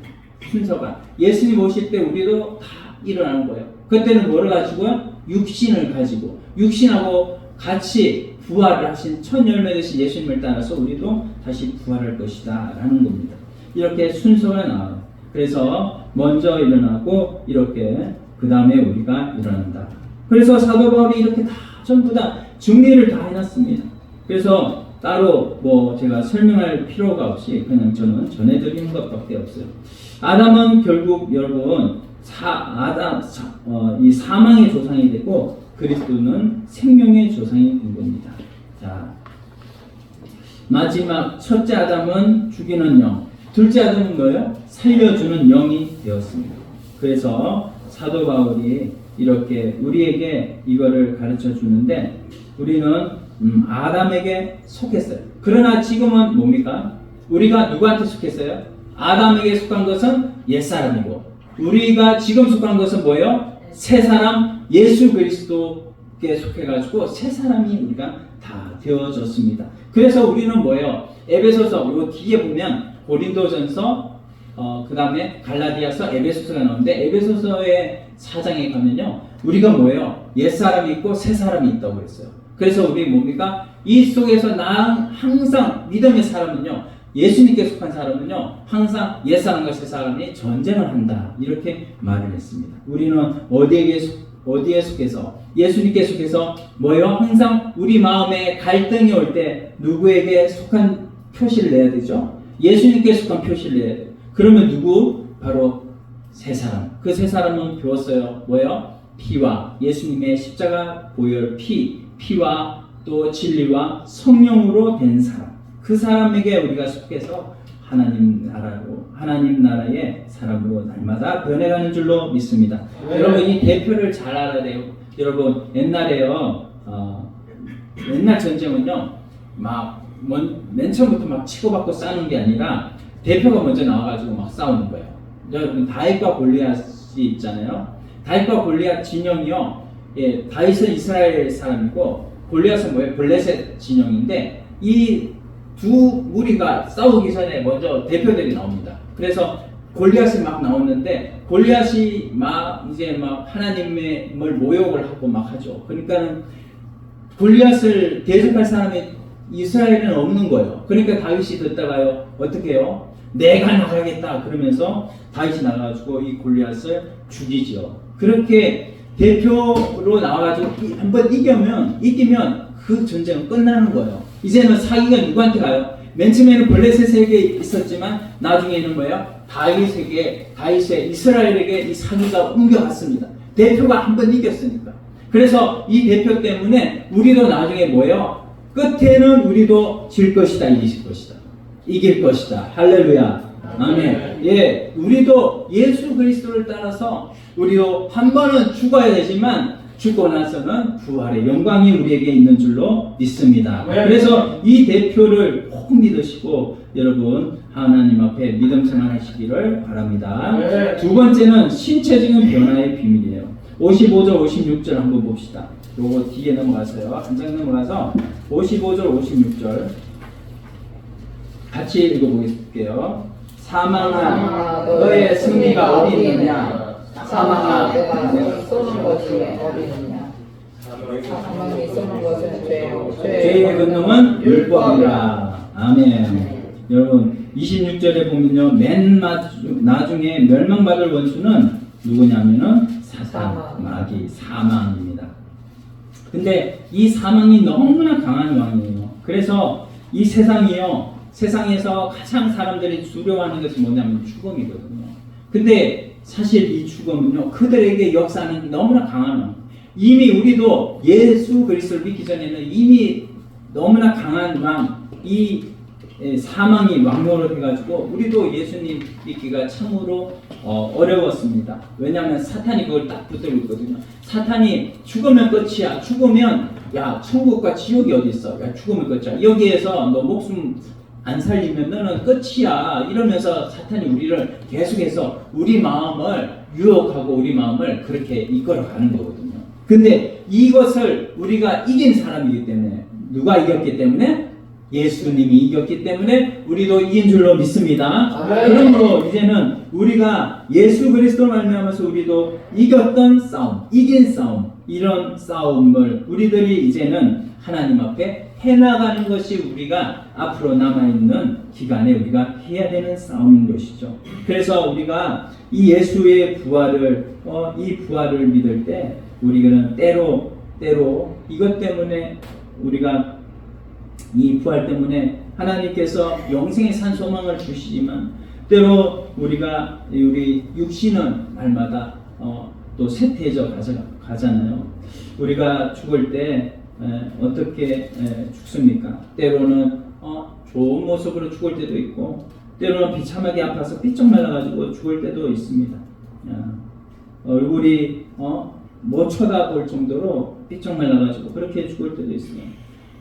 순서가 예수님 오실 때 우리도 다 일어나는 거예요. 그때는 뭐를 가지고요? 육신을 가지고, 육신하고 같이 부활을 하신 첫 열매 되신 예수님을 따라서 우리도 다시 부활할 것이다 라는 겁니다. 이렇게 순서가 나와요. 그래서 먼저 일어나고 이렇게 그 다음에 우리가 일어난다. 그래서 사도 바울이 이렇게 다 전부 다 정리를 다 해놨습니다. 그래서 따로 제가 설명할 필요가 없이 그냥 저는 전해드리는 것밖에 없어요. 아담은 결국 여러분 이 사망의 조상이 되고 그리스도는 생명의 조상이 된 겁니다. 자, 마지막 첫째 아담은 죽이는 영, 둘째 아담은 뭐예요? 살려주는 영이 되었습니다. 그래서 사도 바울이 이렇게 우리에게 이거를 가르쳐 주는데, 우리는 아담에게 속했어요. 그러나 지금은 뭡니까? 우리가 누구한테 속했어요? 아담에게 속한 것은 옛사람이고, 우리가 지금 속한 것은 뭐예요? 새 사람, 예수 그리스도께 속해가지고 새 사람이 우리가 다 되어졌습니다. 그래서 우리는 뭐예요? 에베소서, 이거 뒤에 보면 고린도전서, 그 다음에 갈라디아서, 에베소서가 나오는데, 에베소서의 4장에 가면요, 우리가 뭐예요? 옛사람이 있고 새사람이 있다고 그랬어요. 그래서 우리 뭡니까? 이 속에서 항상 믿음의 사람은요, 예수님께 속한 사람은요, 항상 옛사람과 새사람이 전쟁을 한다, 이렇게 말을 했습니다. 우리는 어디에 속해서? 예수님께 속해서 뭐예요? 항상 우리 마음에 갈등이 올 때 누구에게 속한 표시를 내야 되죠? 예수님께 속한 표시를 내야 돼요. 그러면 누구? 바로 새 사람. 그 새 사람은 배웠어요. 뭐예요? 피와 예수님의 십자가 보혈 피와 또 진리와 성령으로 된 사람. 그 사람에게 우리가 속해서 하나님 나라의 사람으로 날마다 변해가는 줄로 믿습니다. 여러분 이 대표를 잘 알아야 돼요. 여러분 옛날에요, 옛날 전쟁은요, 맨 처음부터 막 치고받고 싸우는 게 아니라 대표가 먼저 나와가지고 막 싸우는 거예요. 여러분 다윗과 골리앗이 있잖아요. 다윗과 골리앗 진영이요, 다윗은 이스라엘 사람이고 골리앗은 뭐예요? 블레셋 진영인데 이 두 무리가 싸우기 전에 먼저 대표들이 나옵니다. 그래서 골리앗이 막 나오는데 골리앗이 이제 하나님의 모욕을 하고 막 하죠. 그러니까는 골리앗을 대적할 사람이 이스라엘은 없는 거예요. 그러니까 다윗이 듣다가요 어떻게 해요? 내가 나가겠다 그러면서 다윗이 나가가지고 이 골리앗을 죽이죠. 그렇게 대표로 나와가지고 한번 이기면 그 전쟁은 끝나는 거예요. 이제는 사기가 누구한테 가요? 맨 처음에는 블레셋에게 있었지만 나중에는 뭐예요? 다윗의 이스라엘에게 이 사기가 옮겨갔습니다. 대표가 한번 이겼으니까. 그래서 이 대표 때문에 우리도 나중에 뭐예요? 끝에는 우리도 질 것이다, 이길 것이다. 할렐루야. 아멘. 예, 우리도 예수 그리스도를 따라서 우리도 한 번은 죽어야 되지만 죽고 나서는 부활의 영광이 우리에게 있는 줄로 믿습니다. 그래서 이 대표를 꼭 믿으시고 여러분 하나님 앞에 믿음 생활하시기를 바랍니다. 두 번째는 신체적인 변화의 비밀이에요. 55절 56절 한번 봅시다. 요거 뒤에 넘어가서요. 한 장 넘어가서 55절 56절 같이 읽어보겠게요. 사망아 너의 승리가 어디 있느냐? 사망아 너가 쏘는 것이 어디 있느냐? 사망이 쏘는 것은 죄의 근놈은 율법이라. 아멘. 여러분 26절에 보면요, 맨 나중에 멸망받을 원수는 누구냐면은 사탄, 마귀, 사망입니다. 근데 이 사망이 너무나 강한 왕이에요. 그래서 이 세상에서 가장 사람들이 두려워하는 것이 뭐냐면 죽음이거든요. 근데 사실 이 죽음은요, 그들에게 역사는 너무나 강한 왕. 이미 우리도 예수 그리스도를 믿기 전에는 이미 너무나 강한 왕, 이 사망이 왕노릇 해가지고 우리도 예수님 믿기가 참으로 어려웠습니다. 왜냐하면 사탄이 그걸 딱 붙들고 있거든요. 사탄이 죽으면 끝이야. 죽으면 야 천국과 지옥이 어디 있어? 야 죽으면 끝이야. 여기에서 너 목숨 안 살리면 너는 끝이야. 이러면서 사탄이 우리를 계속해서 우리 마음을 유혹하고 우리 마음을 그렇게 이끌어가는 거거든요. 근데 이것을 우리가 이긴 사람이기 때문에, 누가 이겼기 때문에? 예수님이 이겼기 때문에 우리도 이긴 줄로 믿습니다. 그러므로 이제는 우리가 예수 그리스도를 말미암아서 우리도 이겼던 싸움, 이긴 싸움, 이런 싸움을 우리들이 이제는 하나님 앞에 해나가는 것이 우리가 앞으로 남아있는 기간에 우리가 해야 되는 싸움인 것이죠. 그래서 우리가 이 예수의 부활을 이 부활을 믿을 때 우리는 때로 이것 때문에 우리가 이 부활 때문에 하나님께서 영생의 산 소망을 주시지만 때로 우리 육신은 날마다 또 쇠퇴해져 가잖아요. 우리가 죽을 때 어떻게 죽습니까? 때로는 좋은 모습으로 죽을 때도 있고 때로는 비참하게 아파서 삐쩍 말라가지고 죽을 때도 있습니다. 얼굴이 못 쳐다볼 정도로 삐쩍 말라가지고 그렇게 죽을 때도 있어요.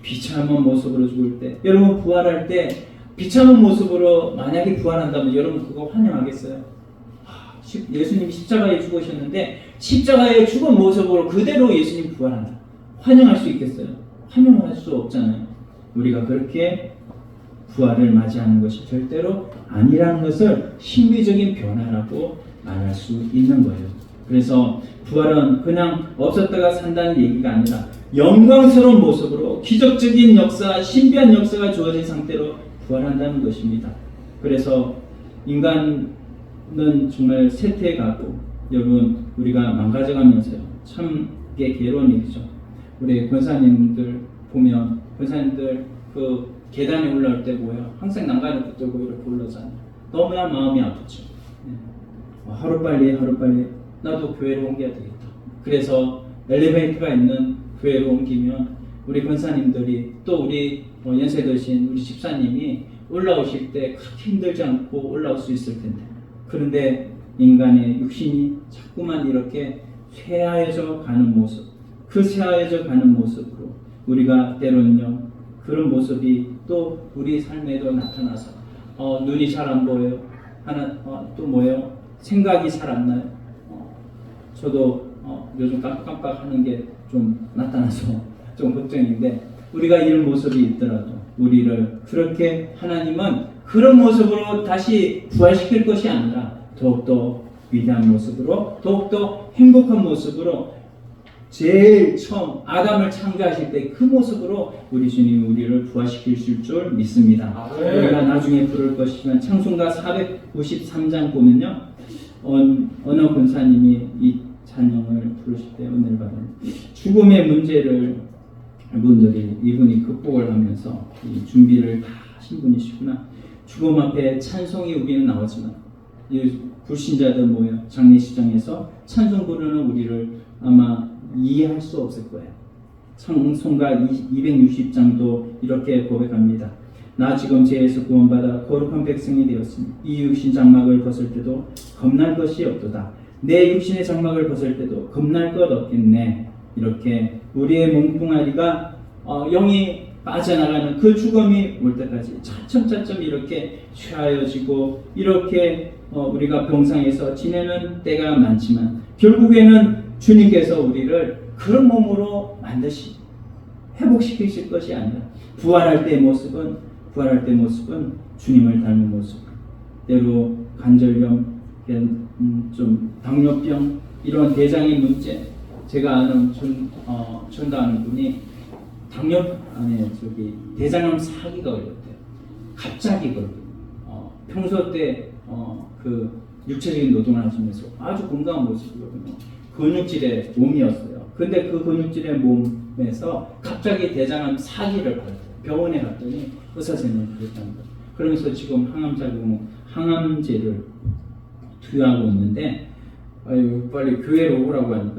비참한 모습으로 죽을 때, 여러분 부활할 때 비참한 모습으로 만약에 부활한다면 여러분 그거 환영하겠어요? 예수님이 십자가에 죽으셨는데 십자가에 죽은 모습으로 그대로 예수님 부활한다. 환영할 수 있겠어요? 환영할 수 없잖아요. 우리가 그렇게 부활을 맞이하는 것이 절대로 아니라는 것을 신비적인 변화라고 말할 수 있는 거예요. 그래서 부활은 그냥 없었다가 산다는 얘기가 아니라 영광스러운 모습으로 기적적인 역사, 신비한 역사가 주어진 상태로 부활한다는 것입니다. 그래서 인간은 정말 쇠퇴해가고 여러분 우리가 망가져가면서요. 참 이게 괴로운 일이죠. 우리 권사님들 보면 권사님들 그 계단에 올라올 때 뭐예요? 항상 난간을 붙들고 이렇게 올라오잖아요. 너무나 마음이 아프죠. 하루빨리 나도 교회로 옮겨야 되겠다. 그래서 엘리베이터가 있는 교회로 옮기면 우리 권사님들이 또 우리 연세 드신 우리 집사님이 올라오실 때 그렇게 힘들지 않고 올라올 수 있을 텐데, 그런데 인간의 육신이 자꾸만 이렇게 쇠하여져 가는 모습, 그 쇠하여져 가는 모습으로 우리가 때로는요 그런 모습이 또 우리 삶에도 나타나서 눈이 잘 안 보여요. 또 뭐예요? 생각이 잘 안 나요. 저도 요즘 깜빡깜빡 하는 게 좀 나타나서 좀 걱정인데, 우리가 이런 모습이 있더라도 우리를 그렇게 하나님은 그런 모습으로 다시 부활시킬 것이 아니라 더욱더 위대한 모습으로, 더욱더 행복한 모습으로, 제일 처음 아담을 창조하실 때 그 모습으로 우리 주님이 우리를 부활시키실 줄 믿습니다. 우리가 나중에 부를 것이지만 창송가 453장 보면요, 어느 권사님이 이 찬양을 부르실 때 은혜를 받은 죽음의 문제를 이분이 극복을 하면서 이 준비를 다 하신 분이시구나. 죽음 앞에 찬송이 우리는 나오지만 이 불신자들 모여 장례식장에서 찬송 부르는 우리를 아마 이해할 수 없을 거예요. 찬송가 260장도 이렇게 고백합니다. 나 지금 죄에서 구원받아 거룩한 백성이 되었으니 이 육신 장막을 벗을 때도 겁날 것이 없도다. 내 육신의 장막을 벗을 때도 겁날 것 없겠네. 이렇게 우리의 몸뚱아리가 영이 빠져나가는 그 죽음이 올 때까지 차츰차츰 이렇게 쇠하여지고 이렇게 우리가 병상에서 지내는 때가 많지만, 결국에는 주님께서 우리를 그런 몸으로 만드시 회복시키실 것이 아니라 부활할 때의 모습은 주님을 닮은 모습. 때로 관절염, 좀 당뇨병, 이런 대장의 문제. 제가 아는 전도하는 분이 대장암 사기가 걸렸대요. 갑자기 걸렸대요. 평소 때 그 육체적인 노동을 하시면서 아주 건강한 모습이거든요. 근육질의 몸이었어요. 근데 그 근육질의 몸에서 갑자기 대장암 사기를 받았어요. 병원에 갔더니 의사 선생님이 그랬다는 거예요. 그러면서 지금 항암제를 투여하고 있는데, 빨리 교회로 오라고 하니까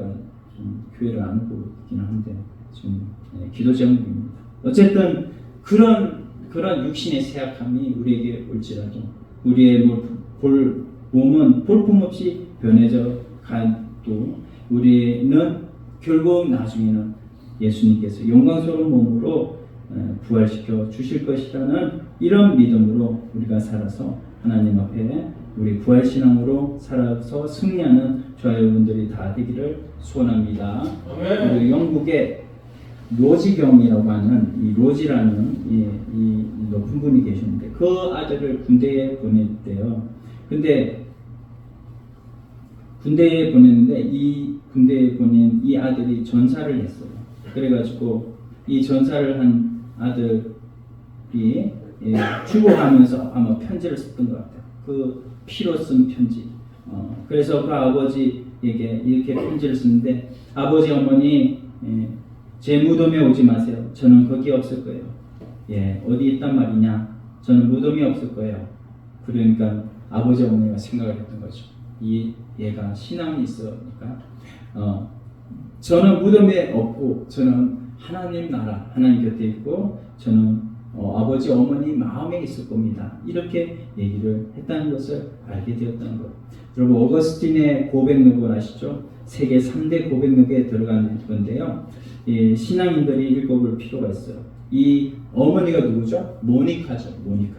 좀 교회를 안 오고 있긴 한데 지금 기도 제목입니다. 어쨌든 그런 육신의 쇠약함이 우리에게 올지라도 우리의 몸은 볼품없이 변해져 가도 우리는 결국 나중에는 예수님께서 영광스러운 몸으로 부활시켜 주실 것이라는 이런 믿음으로 우리가 살아서 하나님 앞에 우리 부활신앙으로 살아서 승리하는 저와 여러분들이 다 되기를 소원합니다. 그리고 영국의 로지경이라고 하는 이 로지라는 이 높은 분이 계셨는데 그 아들을 군대에 보냈대요. 근데 군대에 보냈는데 이 군대에 보낸 이 아들이 전사를 했어요. 그래가지고 이 전사를 한 아들이 죽어가면서 아마 편지를 썼던 것 같아요. 그 피로 쓴 편지. 그래서 그 아버지에게 이렇게 편지를 쓰는데, 아버지 어머니 제 무덤에 오지 마세요. 저는 거기 없을 거예요. 어디 있단 말이냐? 저는 무덤이 없을 거예요. 그러니까 아버지 어머니가 생각을 했던 거죠. 얘가 신앙이 있으니까 저는 무덤에 없고 저는 하나님 나라, 하나님 곁에 있고 저는 아버지 어머니 마음에 있을 겁니다. 이렇게 얘기를 했다는 것을 알게 되었다는 것. 여러분, 어거스틴의 고백록을 아시죠? 세계 3대 고백록에 들어가는 건데요. 신앙인들이 읽어볼 필요가 있어요. 이 어머니가 누구죠? 모니카죠. 모니카.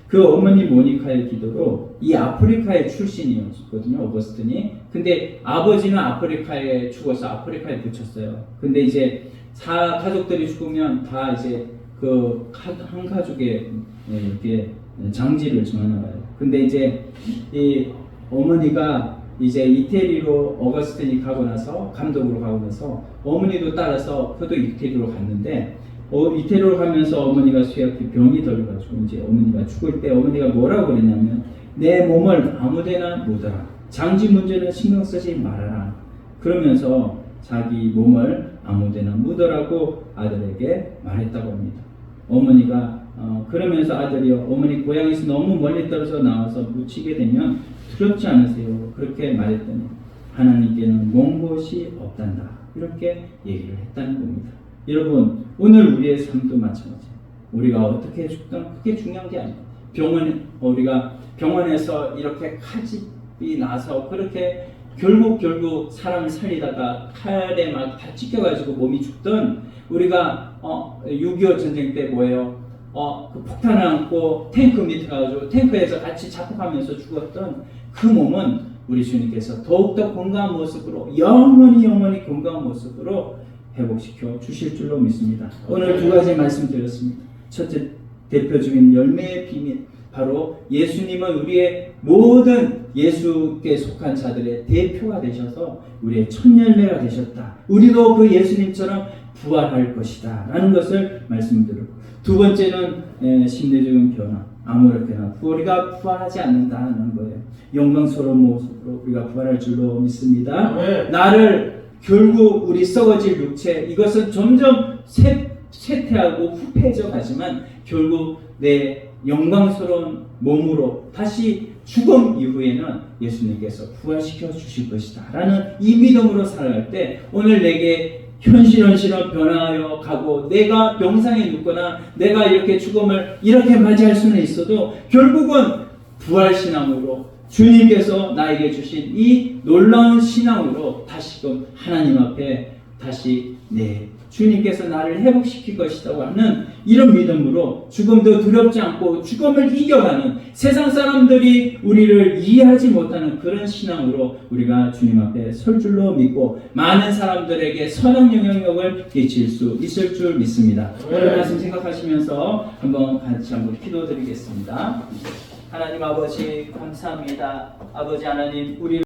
그 어머니 모니카의 기도로 이 아프리카의 출신이었거든요. 어거스틴이. 근데 아버지는 아프리카에 죽어서 아프리카에 붙였어요. 근데 이제 가족들이 죽으면 다 이제 그 한 가족의 이렇게 장지를 정하나 봐요. 근데 이제 이 어머니가 이제 이태리로 어거스틴이 가고 나서 감독으로 가고 나서 어머니도 따라서 그도 이태리로 갔는데 이태리로 가면서 어머니가 쇠약해 병이 들어가지고 이제 어머니가 죽을 때 어머니가 뭐라고 그랬냐면 내 몸을 아무데나 묻어라. 장지 문제는 신경 쓰지 말아라. 그러면서 자기 몸을 아무데나 묻어라고 아들에게 말했다고 합니다. 어머니가 그러면서 아들이 어머니 고향에서 너무 멀리 떨어져 나와서 묻히게 되면 두렵지 않으세요? 그렇게 말했더니 하나님께는 먼 곳이 없단다. 이렇게 얘기를 했다는 겁니다. 여러분, 오늘 우리의 삶도 마찬가지예요. 우리가 어떻게 죽든 그게 중요한 게 아니에요. 우리가 병원에서 이렇게 칼집이 나서 그렇게 결국 사람을 살리다가 칼에 막 다 찢겨가지고 몸이 죽든, 우리가 6.25 전쟁 때 뭐예요? 그 폭탄을 안고 탱크 밑에 가가지고 탱크에서 같이 자폭하면서 죽었던 그 몸은 우리 주님께서 더욱더 건강한 모습으로 영원히 건강한 모습으로 회복시켜 주실 줄로 믿습니다. 오늘 두 가지 말씀드렸습니다. 첫째, 대표적인 열매의 비밀, 바로 예수님은 우리의 모든 예수께 속한 자들의 대표가 되셔서 우리의 첫 열매가 되셨다. 우리도 그 예수님처럼 부활할 것이다 라는 것을 말씀드리고, 두 번째는 심리적인 변화, 아무렇게나 우리가 부활하지 않는다는 거예요. 영광스러운 모습으로 우리가 부활할 줄로 믿습니다. 나를 결국 우리 썩어질 육체, 이것은 점점 쇠퇴하고 후패져 가지만 결국 내 영광스러운 몸으로 다시 죽음 이후에는 예수님께서 부활시켜 주실 것이다 라는 이 믿음으로 살아갈 때, 오늘 내게 현실은 변화하여 가고 내가 병상에 눕거나 내가 이렇게 죽음을 이렇게 맞이할 수는 있어도 결국은 부활신앙으로 주님께서 나에게 주신 이 놀라운 신앙으로 다시금 하나님 앞에 다시 주님께서 나를 회복시킬 것이라고 하는 이런 믿음으로 죽음도 두렵지 않고 죽음을 이겨가는, 세상 사람들이 우리를 이해하지 못하는 그런 신앙으로 우리가 주님 앞에 설 줄로 믿고 많은 사람들에게 선한 영향력을 끼칠 수 있을 줄 믿습니다. 오늘 말씀 생각하시면서 같이 한번 기도드리겠습니다. 하나님 아버지 감사합니다. 아버지 하나님, 우리